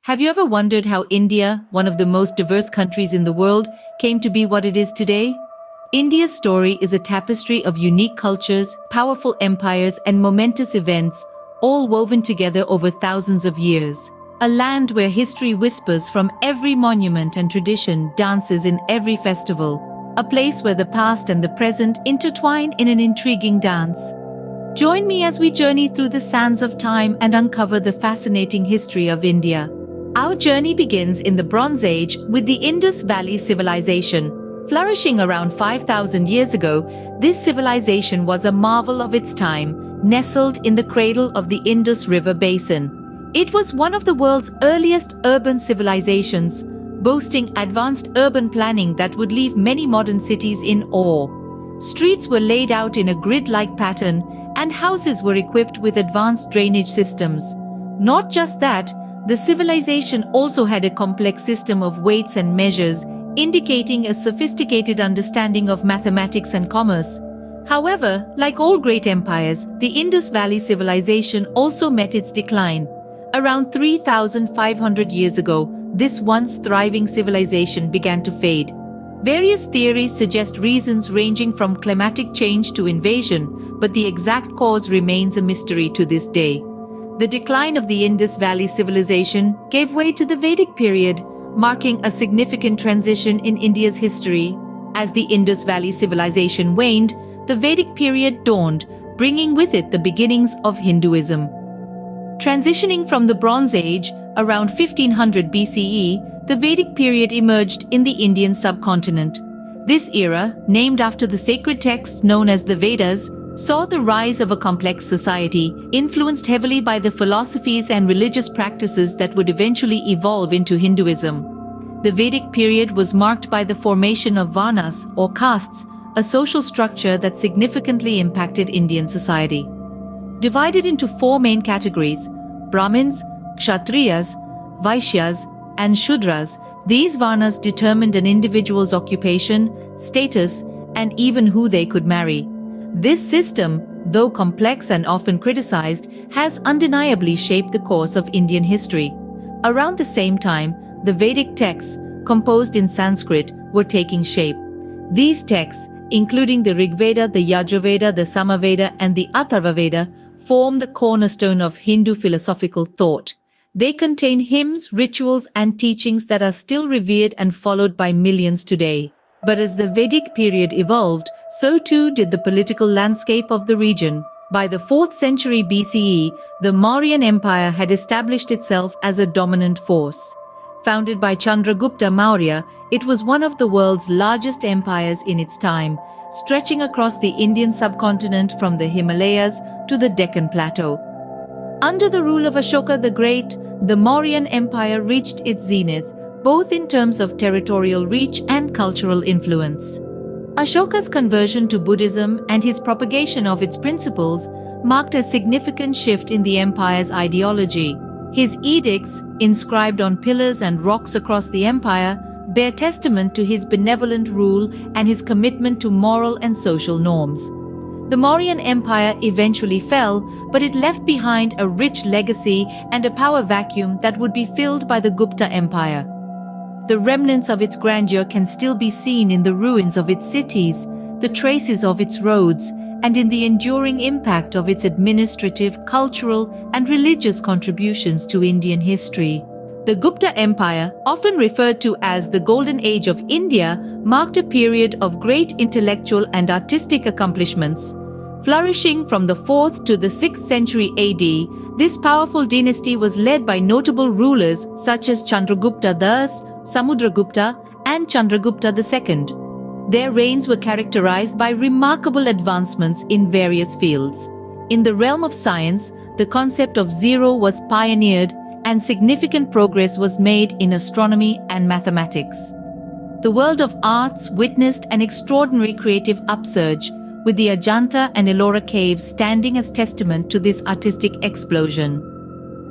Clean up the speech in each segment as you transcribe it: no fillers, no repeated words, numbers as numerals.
Have you ever wondered how India, one of the most diverse countries in the world, came to be what it is today? India's story is a tapestry of unique cultures, powerful empires, and momentous events, all woven together over thousands of years. A land where history whispers from every monument and tradition dances in every festival. A place where the past and the present intertwine in an intriguing dance. Join me as we journey through the sands of time and uncover the fascinating history of India. Our journey begins in the Bronze Age with the Indus Valley civilization. Flourishing around 5,000 years ago, this civilization was a marvel of its time, nestled in the cradle of the Indus River basin. It was one of the world's earliest urban civilizations, boasting advanced urban planning that would leave many modern cities in awe. Streets were laid out in a grid-like pattern, and houses were equipped with advanced drainage systems. Not just that, the civilization also had a complex system of weights and measures, indicating a sophisticated understanding of mathematics and commerce. However, like all great empires, the Indus Valley civilization also met its decline. Around 3,500 years ago, this once thriving civilization began to fade. Various theories suggest reasons ranging from climatic change to invasion, but the exact cause remains a mystery to this day. The decline of the Indus Valley civilization gave way to the Vedic period, marking a significant transition in India's history. As the Indus Valley civilization waned, the Vedic period dawned, bringing with it the beginnings of Hinduism. Transitioning from the Bronze Age, around 1500 BCE, the Vedic period emerged in the Indian subcontinent. This era, named after the sacred texts known as the Vedas, saw the rise of a complex society, influenced heavily by the philosophies and religious practices that would eventually evolve into Hinduism. The Vedic period was marked by the formation of Varnas, or castes, a social structure that significantly impacted Indian society. Divided into four main categories: Brahmins, Kshatriyas, Vaishyas, and Shudras, these Varnas determined an individual's occupation, status, and even who they could marry. This system, though complex and often criticized, has undeniably shaped the course of Indian history. Around the same time, the Vedic texts, composed in Sanskrit, were taking shape. These texts, including the Rigveda, the Yajurveda, the Samaveda, and the Atharvaveda, form the cornerstone of Hindu philosophical thought. They contain hymns, rituals, and teachings that are still revered and followed by millions today. But as the Vedic period evolved, so too did the political landscape of the region. By the 4th century BCE, the Mauryan Empire had established itself as a dominant force. Founded by Chandragupta Maurya, it was one of the world's largest empires in its time, stretching across the Indian subcontinent from the Himalayas to the Deccan Plateau. Under the rule of Ashoka the Great, the Mauryan Empire reached its zenith, both in terms of territorial reach and cultural influence. Ashoka's conversion to Buddhism and his propagation of its principles marked a significant shift in the empire's ideology. His edicts, inscribed on pillars and rocks across the empire, bear testament to his benevolent rule and his commitment to moral and social norms. The Mauryan Empire eventually fell, but it left behind a rich legacy and a power vacuum that would be filled by the Gupta Empire. The remnants of its grandeur can still be seen in the ruins of its cities, the traces of its roads, and in the enduring impact of its administrative, cultural, and religious contributions to Indian history. The Gupta Empire, often referred to as the Golden Age of India, marked a period of great intellectual and artistic accomplishments. Flourishing from the 4th to the 6th century AD, this powerful dynasty was led by notable rulers such as Chandragupta I, Samudragupta, and Chandragupta II. Their reigns were characterized by remarkable advancements in various fields. In the realm of science, the concept of zero was pioneered, and significant progress was made in astronomy and mathematics. The world of arts witnessed an extraordinary creative upsurge, with the Ajanta and Ellora caves standing as testament to this artistic explosion.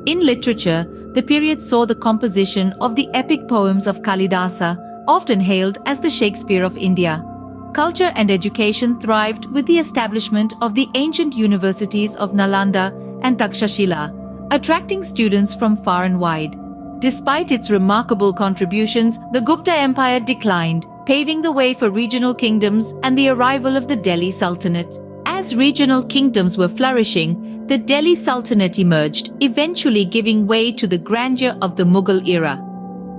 In literature, the period saw the composition of the epic poems of Kalidasa, often hailed as the Shakespeare of India. Culture and education thrived with the establishment of the ancient universities of Nalanda and Takshashila, attracting students from far and wide. Despite its remarkable contributions, the Gupta Empire declined, paving the way for regional kingdoms and the arrival of the Delhi Sultanate. As regional kingdoms were flourishing, the Delhi Sultanate emerged, eventually giving way to the grandeur of the Mughal era.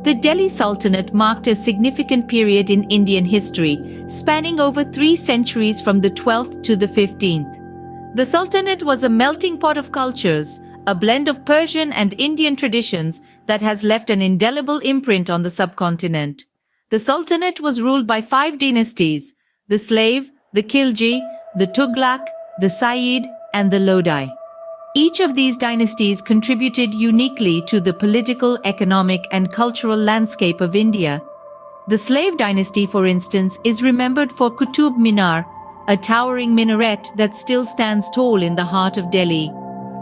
The Delhi Sultanate marked a significant period in Indian history, spanning over 3 centuries from the 12th to the 15th. The Sultanate was a melting pot of cultures, a blend of Persian and Indian traditions that has left an indelible imprint on the subcontinent. The Sultanate was ruled by 5 dynasties: the Slave, the Khilji, the Tughlaq, the Sayyid, and the Lodi. Each of these dynasties contributed uniquely to the political, economic, and cultural landscape of India. The Slave dynasty, for instance, is remembered for Qutub Minar, a towering minaret that still stands tall in the heart of Delhi.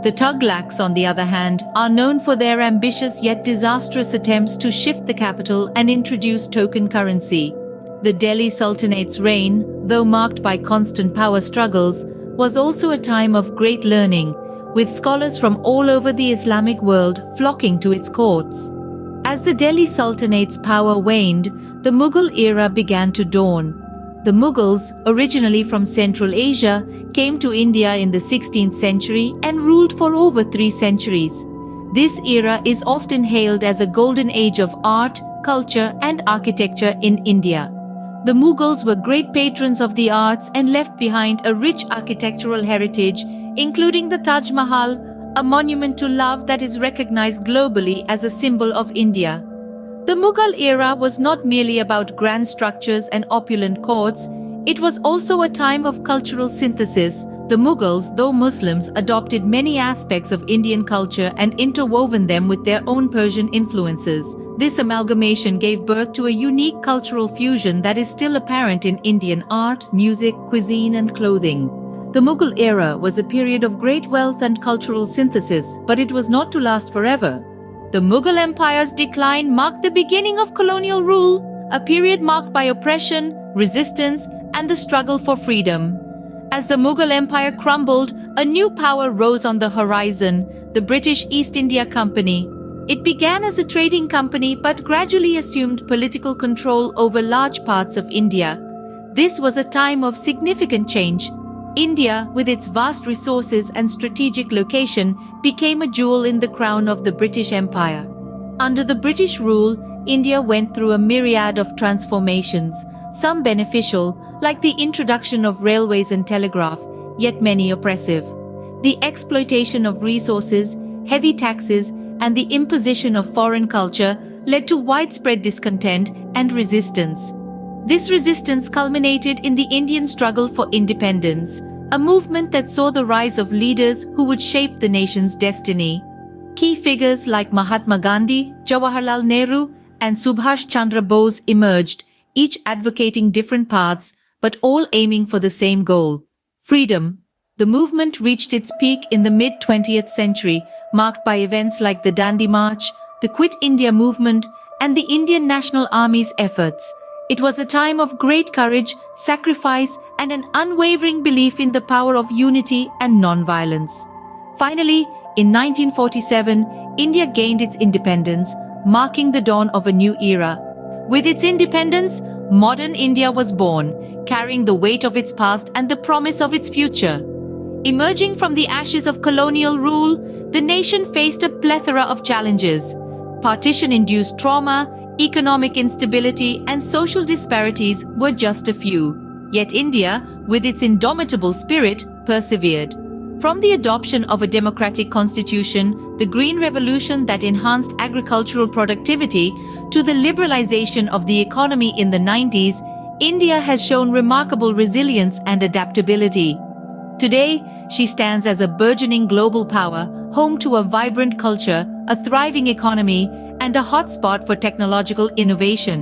The Tughlaqs, on the other hand, are known for their ambitious yet disastrous attempts to shift the capital and introduce token currency. The Delhi Sultanate's reign, though marked by constant power struggles, was also a time of great learning, with scholars from all over the Islamic world flocking to its courts. As the Delhi Sultanate's power waned, the Mughal era began to dawn. The Mughals, originally from Central Asia, came to India in the 16th century and ruled for over 3 centuries. This era is often hailed as a golden age of art, culture, and architecture in India. The Mughals were great patrons of the arts and left behind a rich architectural heritage, including the Taj Mahal, a monument to love that is recognized globally as a symbol of India. The Mughal era was not merely about grand structures and opulent courts, it was also a time of cultural synthesis. The Mughals, though Muslims, adopted many aspects of Indian culture and interwoven them with their own Persian influences. This amalgamation gave birth to a unique cultural fusion that is still apparent in Indian art, music, cuisine, and clothing. The Mughal era was a period of great wealth and cultural synthesis, but it was not to last forever. The Mughal Empire's decline marked the beginning of colonial rule, a period marked by oppression, resistance, and the struggle for freedom. As the Mughal Empire crumbled, a new power rose on the horizon, the British East India Company. It began as a trading company but gradually assumed political control over large parts of India. This was a time of significant change. India, with its vast resources and strategic location, became a jewel in the crown of the British Empire. Under the British rule, India went through a myriad of transformations, some beneficial, like the introduction of railways and telegraph, yet many oppressive. The exploitation of resources, heavy taxes, and the imposition of foreign culture led to widespread discontent and resistance. This resistance culminated in the Indian struggle for independence, a movement that saw the rise of leaders who would shape the nation's destiny. Key figures like Mahatma Gandhi, Jawaharlal Nehru, and Subhash Chandra Bose emerged, each advocating different paths, but all aiming for the same goal: freedom. The movement reached its peak in the mid-20th century, marked by events like the Dandi March, the Quit India movement, and the Indian National Army's efforts. It was a time of great courage, sacrifice, and an unwavering belief in the power of unity and non-violence. Finally, in 1947, India gained its independence, marking the dawn of a new era. With its independence, modern India was born, carrying the weight of its past and the promise of its future. Emerging from the ashes of colonial rule, the nation faced a plethora of challenges. Partition-induced trauma, economic instability, and social disparities were just a few. Yet India, with its indomitable spirit, persevered. From the adoption of a democratic constitution, the Green Revolution that enhanced agricultural productivity, to the liberalization of the economy in the 90s, India has shown remarkable resilience and adaptability. Today, she stands as a burgeoning global power, home to a vibrant culture, a thriving economy, and a hotspot for technological innovation.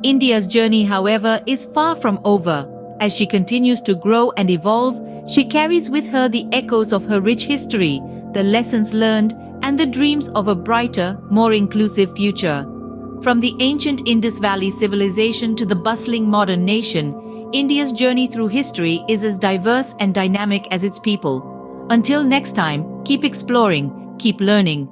India's journey, however, is far from over. As she continues to grow and evolve, she carries with her the echoes of her rich history, the lessons learned, and the dreams of a brighter, more inclusive future. From the ancient Indus Valley civilization to the bustling modern nation, India's journey through history is as diverse and dynamic as its people. Until next time, keep exploring, keep learning,